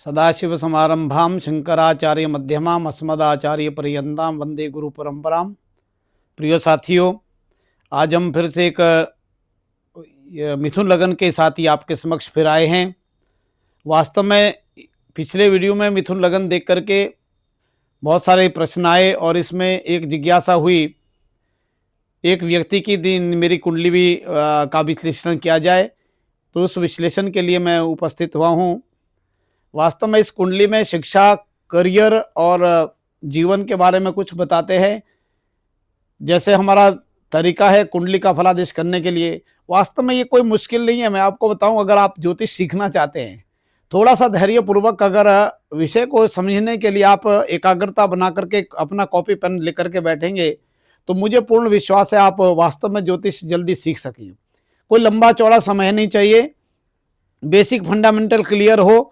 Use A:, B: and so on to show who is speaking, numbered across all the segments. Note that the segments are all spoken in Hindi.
A: सदाशिवसमारंभां शंकराचार्यमध्यमाम् अस्मदाचार्यपर्यन्तां वंदे गुरु परंपरां। प्रिय साथियों, आज हम फिर से एक मिथुन लगन के साथ ही आपके समक्ष फिर आए हैं। वास्तव में पिछले वीडियो में मिथुन लगन देख करके बहुत सारे प्रश्न आए और इसमें एक जिज्ञासा हुई, एक व्यक्ति की मेरी कुंडली भी का विश्लेषण किया जाए, तो उस विश्लेषण के लिए मैं उपस्थित हुआ हूँ। वास्तव में इस कुंडली में शिक्षा, करियर और जीवन के बारे में कुछ बताते हैं। जैसे हमारा तरीका है कुंडली का फलादेश करने के लिए, वास्तव में ये कोई मुश्किल नहीं है। मैं आपको बताऊं, अगर आप ज्योतिष सीखना चाहते हैं, थोड़ा सा धैर्यपूर्वक अगर विषय को समझने के लिए आप एकाग्रता बना करके अपना कॉपी पेन लेकर के बैठेंगे, तो मुझे पूर्ण विश्वास है आप वास्तव में ज्योतिष जल्दी सीख सकेंगे। कोई लंबा चौड़ा समय नहीं चाहिए, बेसिक फंडामेंटल क्लियर हो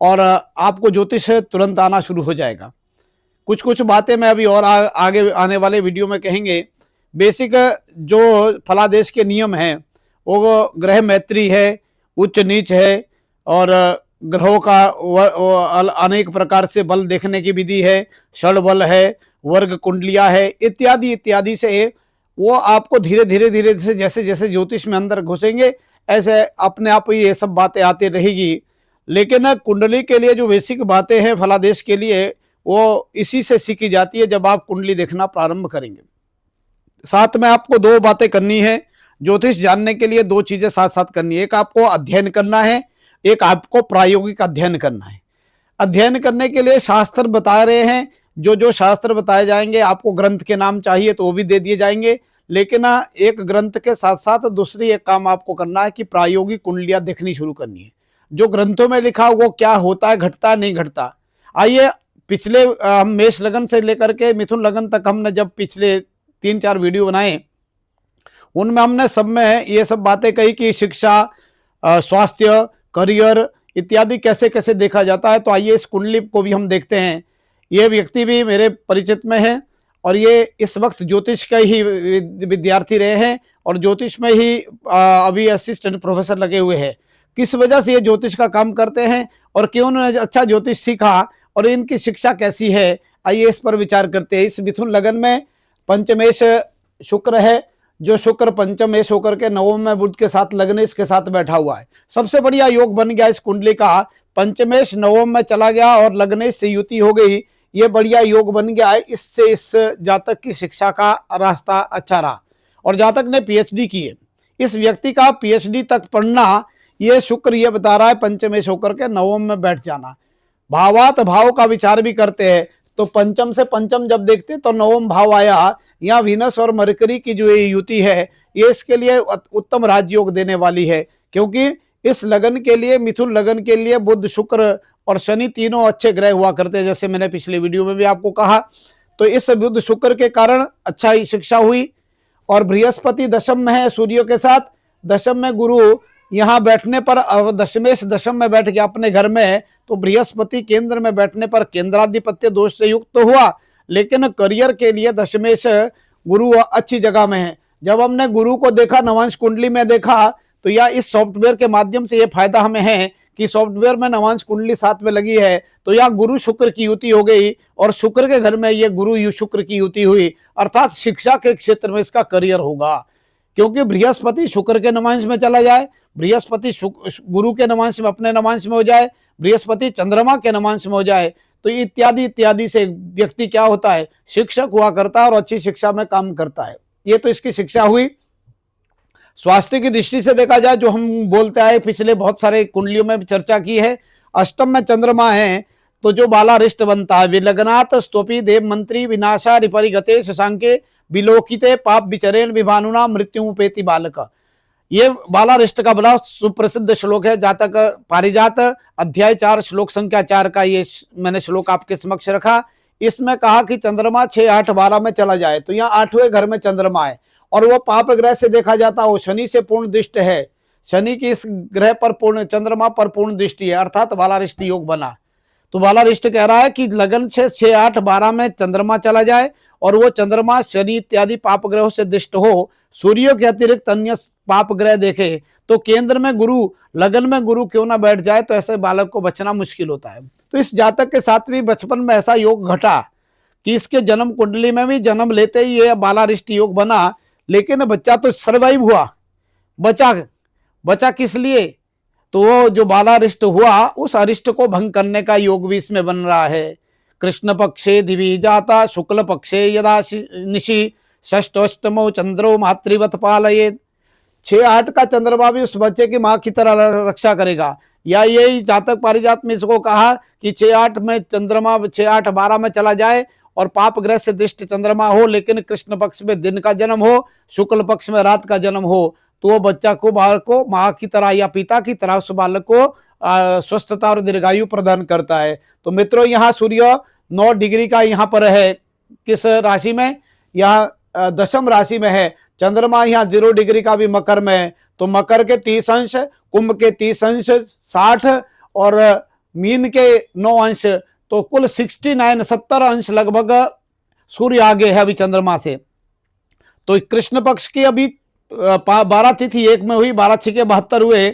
A: और आपको ज्योतिष तुरंत आना शुरू हो जाएगा। कुछ कुछ बातें मैं अभी और आगे आने वाले वीडियो में कहेंगे। बेसिक जो फलादेश के नियम हैं वो ग्रह मैत्री है, उच्च नीच है, और ग्रहों का अनेक प्रकार से बल देखने की विधि है, षड बल है, वर्ग कुंडलियां है, इत्यादि इत्यादि से वो आपको धीरे धीरे से जैसे जैसे ज्योतिष में अंदर घुसेंगे ऐसे अपने आप ये सब बातें आती रहेगी। लेकिन कुंडली के लिए जो बेसिक बातें हैं फलादेश के लिए, वो इसी से सीखी जाती है जब आप कुंडली देखना प्रारंभ करेंगे। साथ में आपको दो बातें करनी है। ज्योतिष जानने के लिए दो चीजें साथ साथ करनी है, एक आपको अध्ययन करना है, एक आपको प्रायोगिक अध्ययन करना है। अध्ययन करने के लिए शास्त्र बता रहे हैं, जो जो शास्त्र बताए जाएंगे, आपको ग्रंथ के नाम चाहिए तो वो भी दे दिए जाएंगे। लेकिन एक ग्रंथ के साथ साथ दूसरी एक काम आपको करना है कि प्रायोगिक कुंडलियां देखनी शुरू करनी है। जो ग्रंथों में लिखा वो क्या होता है, घटता नहीं घटता। आइए पिछले हम मेष लगन से लेकर के मिथुन लगन तक हमने जब पिछले 3-4 वीडियो बनाए, उनमें हमने सब में ये सब बातें कही कि शिक्षा, स्वास्थ्य, करियर इत्यादि कैसे कैसे देखा जाता है। तो आइए इस कुंडली को भी हम देखते हैं। ये व्यक्ति भी मेरे परिचित में है और ये इस वक्त ज्योतिष के ही विद्यार्थी रहे हैं और ज्योतिष में ही अभी असिस्टेंट प्रोफेसर लगे हुए हैं। किस वजह से ये ज्योतिष का काम करते हैं और क्यों उन्होंने अच्छा ज्योतिष सीखा और इनकी शिक्षा कैसी है, आइए इस पर विचार करते हैं। इस मिथुन लगन में पंचमेश शुक्र है, जो शुक्र पंचमेश होकर के नवम में बुध के साथ लग्नेश के साथ बैठा हुआ है। सबसे बढ़िया योग बन गया इस कुंडली का। पंचमेश नवम में चला गया और लग्नेश से युति हो गई, ये बढ़िया योग बन गया है। इससे इस जातक की शिक्षा का रास्ता अच्छा रहा। और जातक ने पीएचडी की है, इस व्यक्ति का पीएचडी तक पढ़ना, ये शुक्र ये बता रहा है पंचमेश होकर के नवम में बैठ जाना। भावात भाव का विचार भी करते हैं, तो पंचम से पंचम जब देखते तो नवम भाव आया। यहाँ वीनस और मरकरी की जो ये युति है, ये इसके लिए उत्तम राजयोग देने वाली है, क्योंकि इस लगन के लिए, मिथुन लगन के लिए बुध, शुक्र और शनि तीनों अच्छे ग्रह हुआ करते हैं, जैसे मैंने पिछले वीडियो में भी आपको कहा। तो इस बुध शुक्र के कारण अच्छा ही शिक्षा हुई। और बृहस्पति दशम में है सूर्य के साथ, दशम में गुरु यहाँ बैठने पर दशमेश दशम में बैठ गया अपने घर में, तो बृहस्पति केंद्र में बैठने पर केंद्राधिपत्य दोष से युक्त तो हुआ, लेकिन करियर के लिए दशमेश गुरु अच्छी जगह में है। जब हमने गुरु को देखा, नवांश कुंडली में देखा, तो यह इस सॉफ्टवेयर के माध्यम से ये फायदा हमें है कि सॉफ्टवेयर में नवांश कुंडली साथ में लगी है, तो यहाँ गुरु शुक्र की युति हो गई और शुक्र के घर में ये गुरु शुक्र की युति हुई, अर्थात शिक्षा के क्षेत्र में इसका करियर होगा। क्योंकि बृहस्पति शुक्र के नवांश में चला जाए, बृहस्पति गुरु के नवांश में, अपने नवांश में हो जाए, बृहस्पति चंद्रमा के नवांश में हो जाए, तो इत्यादि इत्यादि से व्यक्ति क्या होता है, शिक्षक हुआ करता है और अच्छी शिक्षा में काम करता है। ये तो इसकी शिक्षा हुई। स्वास्थ्य की दृष्टि से देखा जाए, जो हम बोलते आए पिछले बहुत सारे कुंडलियों में चर्चा की है, अष्टम में चंद्रमा है तो जो बालारिष्ट बनता है, विलग्नात स्तोपी देव मंत्री विनाशा रिपरिगते शशांके विलोकिते पाप विचरेण विभानुना मृत्युपेति बालक। ये बालारिष्ट का बड़ा सुप्रसिद्ध श्लोक है। जातक पारिजात अध्याय 4 श्लोक संख्या 4 का ये मैंने श्लोक आपके समक्ष रखा। इसमें कहा कि चंद्रमा 6, 8, 12 में चला जाए, तो यहाँ 8वें घर में चंद्रमा है और वो पाप ग्रह से देखा जाता है, शनि से पूर्ण दृष्ट है। शनि की इस ग्रह पर पूर्ण, चंद्रमा पर पूर्ण दृष्टि है, अर्थात बालारिष्ट योग बना। तो बालारिष्ट कह रहा है कि लगन से 6, 8, 12 में चंद्रमा चला जाए और वो चंद्रमा शनि इत्यादि पाप ग्रहों से दिष्ट हो, सूर्य के अतिरिक्त अन्य पाप ग्रह देखे, तो केंद्र में गुरु, लगन में गुरु क्यों ना बैठ जाए, तो ऐसे बालक को बचना मुश्किल होता है। तो इस जातक के साथ भी बचपन में ऐसा योग घटा कि इसके जन्म कुंडली में भी जन्म लेते ही ये बालारिष्ट योग बना, लेकिन बच्चा तो सर्वाइव हुआ, बचा किस लिए, तो वो जो बालारिष्ट हुआ उस अरिष्ट को भंग करने का योग भी इसमें बन रहा है। कृष्ण पक्षे दिवि जाता शुक्ल पक्षे यदा निशि षष्टोष्टमो चंद्रो मातृवत पालयेत्। 6-8 का चंद्रमा भी उस बच्चे की माँ की तरह रक्षा करेगा। या यही जातक पारिजात में इसको कहा कि 6-8 में चंद्रमा 6-8-12 में चला जाए और पाप ग्रह से दिष्ट चंद्रमा हो, लेकिन कृष्ण पक्ष में दिन का जन्म हो, शुक्ल पक्ष में रात का जन्म हो, तो वो बच्चा को बालक को माँ की तरह या पिता की तरह उस बालक को स्वस्थता और दीर्घायु प्रदान करता है। तो मित्रों, यहाँ सूर्य 9 डिग्री का यहाँ पर है, किस राशि में, यहाँ दशम राशि में है। चंद्रमा यहाँ 0 डिग्री का भी मकर में है, तो मकर के 30 अंश, कुंभ के 30 अंश 60 और मीन के 9 अंश, तो कुल 70 अंश लगभग सूर्य आगे है अभी चंद्रमा से। तो कृष्ण पक्ष की अभी 12 तिथि एक में हुई, 12 6 के 72 हुए,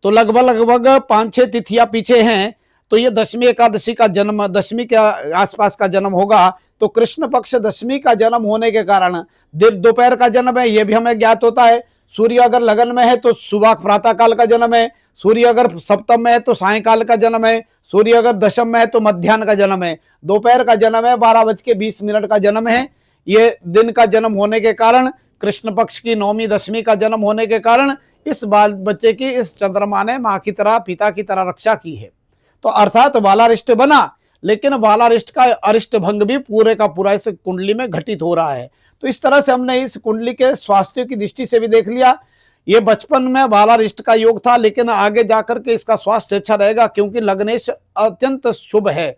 A: तो लगभग 5-6 तिथियां पीछे हैं। तो ये दशमी एकादशी का जन्म, दशमी के आसपास का जन्म होगा। तो कृष्ण पक्ष दशमी का जन्म होने के कारण दोपहर का जन्म है, ये भी हमें ज्ञात होता है। सूर्य अगर लगन में है तो सुबह प्रातः काल का जन्म है, सूर्य अगर सप्तम में है तो सायंकाल का जन्म है, सूर्य अगर दशम में है तो मध्याह्न का जन्म है, दोपहर का जन्म है, 12:20 का जन्म है। ये दिन का जन्म होने के कारण, कृष्ण पक्ष की 9वीं 10वीं का जन्म होने के कारण इस बाल बच्चे की इस चंद्रमा ने माँ की तरह पिता की तरह रक्षा की है। तो अर्थात बालारिष्ट बना, लेकिन बालारिष्ट का अरिष्ट भंग भी पूरे का पूरा इस कुंडली में घटित हो रहा है। तो इस तरह से हमने इस कुंडली के स्वास्थ्य की दृष्टि से भी देख लिया। ये बचपन में बालारिष्ट का योग था, लेकिन आगे जाकर के इसका स्वास्थ्य अच्छा रहेगा, क्योंकि लग्नेश अत्यंत शुभ है।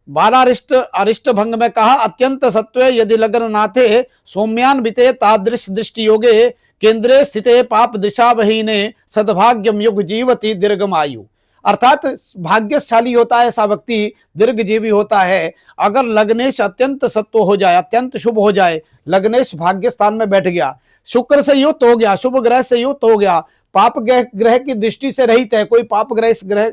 A: बालारिष्ट अरिष्ट भंग में कहा, अत्यंत सत्वे यदि लग्न नाथे सौम्यान बिते तादृश दृष्टि योगे केंद्रे स्थिते पाप दिशा बहीने सद्भाग्यम युग जीवती दीर्घमायु। अर्थात भाग्यशाली होता है ऐसा व्यक्ति, दीर्घजीवी होता है अगर लग्नेश अत्यंत सत्व हो जाए, अत्यंत शुभ हो जाए। लग्नेश भाग्य स्थान में बैठ गया, शुक्र से युक्त हो गया, शुभ ग्रह से युक्त हो गया, पाप ग्रह की दृष्टि से रहित है, कोई पाप ग्रह इस ग्रह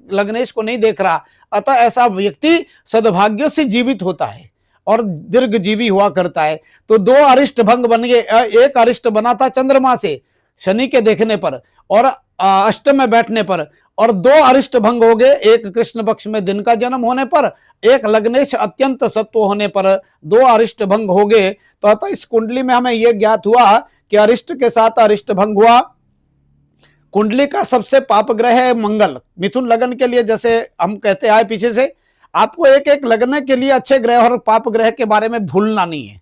A: लग्नेश को नहीं देख रहा। अतः ऐसा व्यक्ति सद्भाग्य से जीवित होता है और दीर्घजीवी हुआ करता है। तो 2 अरिष्ट भंग बन गए। एक अरिष्ट बना था चंद्रमा से शनि के देखने पर और अष्टम में बैठने पर, और 2 अरिष्ट भंग हो गए, एक कृष्ण पक्ष में दिन का जन्म होने पर, एक लग्नेश अत्यंत सत्व होने पर 2 अरिष्ट भंग हो गए। तो अतः इस कुंडली में हमें यह ज्ञात हुआ कि अरिष्ट के साथ अरिष्ट भंग हुआ। कुंडली का सबसे पाप ग्रह है मंगल। मिथुन लगन के लिए, जैसे हम कहते आए पीछे से, आपको एक एक लगन के लिए अच्छे ग्रह और पाप ग्रह के बारे में भूलना नहीं है।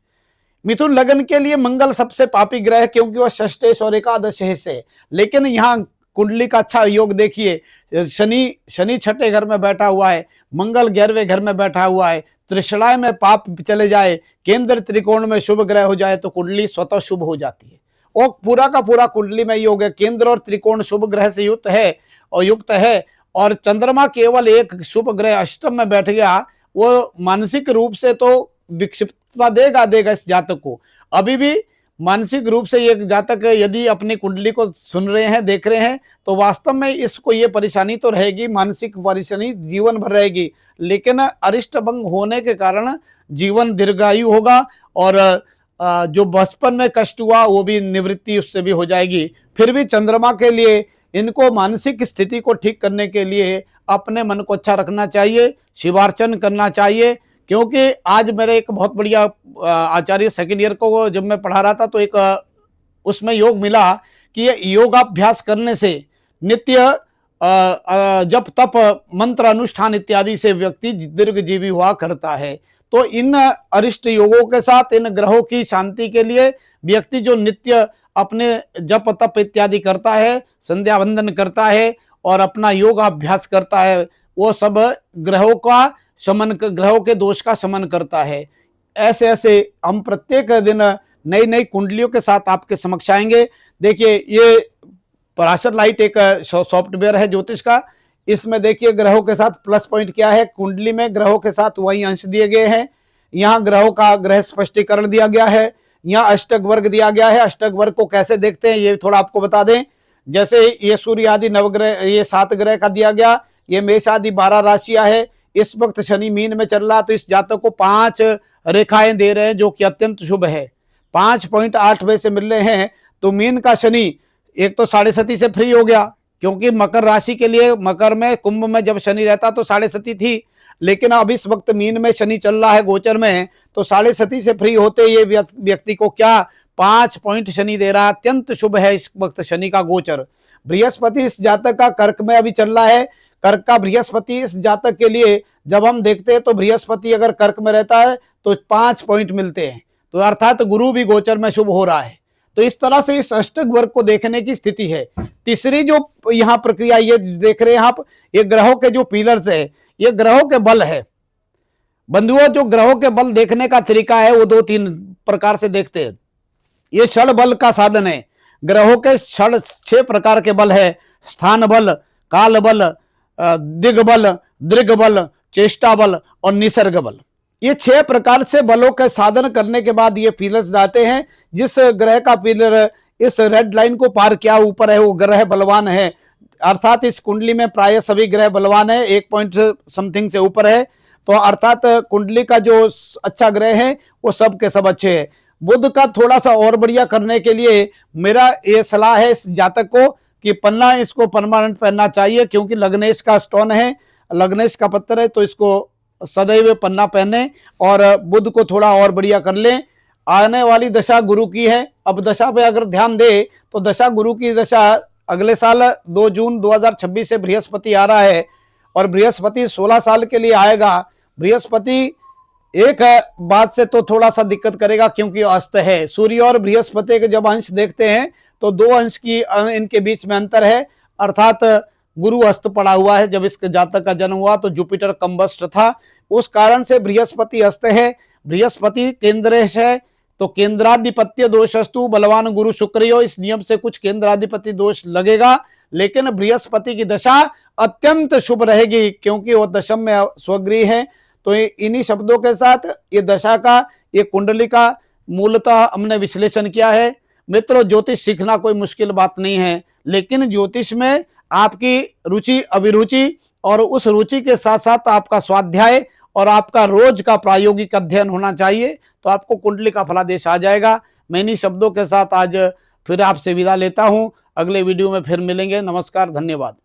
A: मिथुन लगन के लिए मंगल सबसे पापी ग्रह है, क्योंकि वह षष्ठेश और एकादशेश से। लेकिन यहाँ कुंडली का अच्छा योग देखिए, शनि 6ठे घर में बैठा हुआ है, मंगल 11वें घर में बैठा हुआ है, त्रिषणाय में पाप चले जाए, केंद्र त्रिकोण में शुभ ग्रह हो जाए, तो कुंडली स्वतः शुभ हो जाती है। और पूरा का पूरा कुंडली में योग है, केंद्र और त्रिकोण शुभ ग्रह से युक्त है और चंद्रमा केवल एक शुभ ग्रह अष्टम में बैठ गया, वो मानसिक रूप से तो विक्षिप्तता देगा इस जातक को। अभी भी मानसिक रूप से ये जातक यदि अपनी कुंडली को सुन रहे हैं, देख रहे हैं, तो वास्तव में इसको ये परेशानी तो रहेगी, मानसिक परेशानी जीवन भर रहेगी, लेकिन अरिष्ट भंग होने के कारण जीवन दीर्घायु होगा और जो बचपन में कष्ट हुआ वो भी निवृत्ति उससे भी हो जाएगी। फिर भी चंद्रमा के लिए इनको मानसिक स्थिति को ठीक करने के लिए अपने मन को अच्छा रखना चाहिए, शिवार्चन करना चाहिए। क्योंकि आज मेरे एक बहुत बढ़िया आचार्य सेकंड ईयर को जब मैं पढ़ा रहा था, तो एक उसमें योग मिला कि ये योगाभ्यास करने से नित्य जप तप मंत्र अनुष्ठान इत्यादि से व्यक्ति दीर्घजीवी हुआ करता है। तो इन अरिष्ट योगों के साथ इन ग्रहों की शांति के लिए व्यक्ति जो नित्य अपने जप तप इत्यादि करता है, संध्या वंदन करता है और अपना योगाभ्यास करता है, वो सब ग्रहों के दोष का शमन करता है। ऐसे ऐसे हम प्रत्येक दिन नई नई कुंडलियों के साथ आपके समक्ष आएंगे। देखिए, ये पराशर लाइट एक सॉफ्टवेयर है ज्योतिष का। इसमें देखिए ग्रहों के साथ प्लस पॉइंट क्या है, कुंडली में ग्रहों के साथ वही अंश दिए गए हैं। यहाँ ग्रहों का ग्रह स्पष्टीकरण दिया गया है, यहाँ अष्टक वर्ग दिया गया है। अष्टक वर्ग को कैसे देखते हैं ये थोड़ा आपको बता दें। जैसे ये सूर्य आदि नवग्रह, ये 7 ग्रह का दिया गया, ये मेष आदि 12 राशियां है। इस वक्त शनि मीन में चल रहा, तो इस जातक को 5 रेखाएं दे रहे हैं जो कि अत्यंत शुभ है। 5.8 बजे से मिल रहे हैं। तो मीन का शनि एक तो 7.5 से फ्री हो गया, क्योंकि मकर राशि के लिए, मकर में कुंभ में जब शनि रहता तो 7.5 थी, लेकिन अब इस वक्त मीन में शनि चल रहा है गोचर में, तो 7.5 से फ्री होते ये व्यक्ति को क्या 5 पॉइंट शनि दे रहा है। अत्यंत शुभ है इस वक्त शनि का गोचर। बृहस्पति इस जातक का कर्क में अभी चल रहा है। कर्क का बृहस्पति इस जातक के लिए जब हम देखते हैं तो बृहस्पति अगर कर्क में रहता है तो 5 पॉइंट मिलते हैं, तो अर्थात गुरु भी गोचर में शुभ हो रहा है। तो इस तरह से इस अष्टक वर्ग को देखने की स्थिति है। तीसरी जो यहाँ प्रक्रिया ये देख रहे हैं आप, ये ग्रहों के जो पिलर्स है, ये ग्रहों के बल है। बंधुओं, जो ग्रहों के बल देखने का तरीका है वो 2-3 प्रकार से देखते हैं। ये षड बल का साधन है। ग्रहों के 6 प्रकार के बल है। स्थान बल, काल बल, दिग्बल, दृग्बल, चेष्टा बल और निसर्ग बल। ये 6 प्रकार से बलों के साधन करने के बाद ये पिलर्स जाते हैं। जिस ग्रह का पिलर इस रेड लाइन को पार किया ऊपर है वो ग्रह बलवान है। अर्थात इस कुंडली में प्राय सभी ग्रह बलवान है, 1 पॉइंट समथिंग से ऊपर है। तो अर्थात कुंडली का जो अच्छा ग्रह है वो सब के सब अच्छे हैं। बुध का थोड़ा सा और बढ़िया करने के लिए मेरा ये सलाह है इस जातक को कि पन्ना इसको परमानेंट पहनना चाहिए, क्योंकि लग्नेश का स्टोन है, लग्नेश का पत्थर है, तो इसको सदैव पन्ना पहने और बुध को थोड़ा और बढ़िया कर लें। आने वाली दशा गुरु की है। अब दशा पे अगर ध्यान दे तो दशा गुरु की दशा अगले साल 2 जून 2026 से बृहस्पति आ रहा है और बृहस्पति 16 साल के लिए आएगा। बृहस्पति एक बात से तो थोड़ा सा दिक्कत करेगा, क्योंकि अस्त है। सूर्य और बृहस्पति के जब अंश देखते हैं तो 2 अंश की इनके बीच में अंतर है, अर्थात गुरु अस्त पड़ा हुआ है। जब इसके जातक का जन्म हुआ तो जुपिटर कंबस्ट था, उस कारण से बृहस्पति अस्त है। बृहस्पति केंद्रेश है, तो केंद्राधिपत्य दोषस्तु बलवान गुरु शुक्रियो, इस नियम से कुछ केंद्राधिपति दोष लगेगा, लेकिन बृहस्पति की दशा अत्यंत शुभ रहेगी, क्योंकि वो दशम में स्वगृह है। तो इन्हीं शब्दों के साथ ये दशा का, ये कुंडली का मूलतः हमने विश्लेषण किया है। मित्रों, ज्योतिष सीखना कोई मुश्किल बात नहीं है, लेकिन ज्योतिष में आपकी रुचि, अभिरुचि और उस रुचि के साथ साथ आपका स्वाध्याय और आपका रोज का प्रायोगिक अध्ययन होना चाहिए, तो आपको कुंडली का फलादेश आ जाएगा। मैं इन्हीं शब्दों के साथ आज फिर आपसे विदा लेता हूं। अगले वीडियो में फिर मिलेंगे। नमस्कार, धन्यवाद।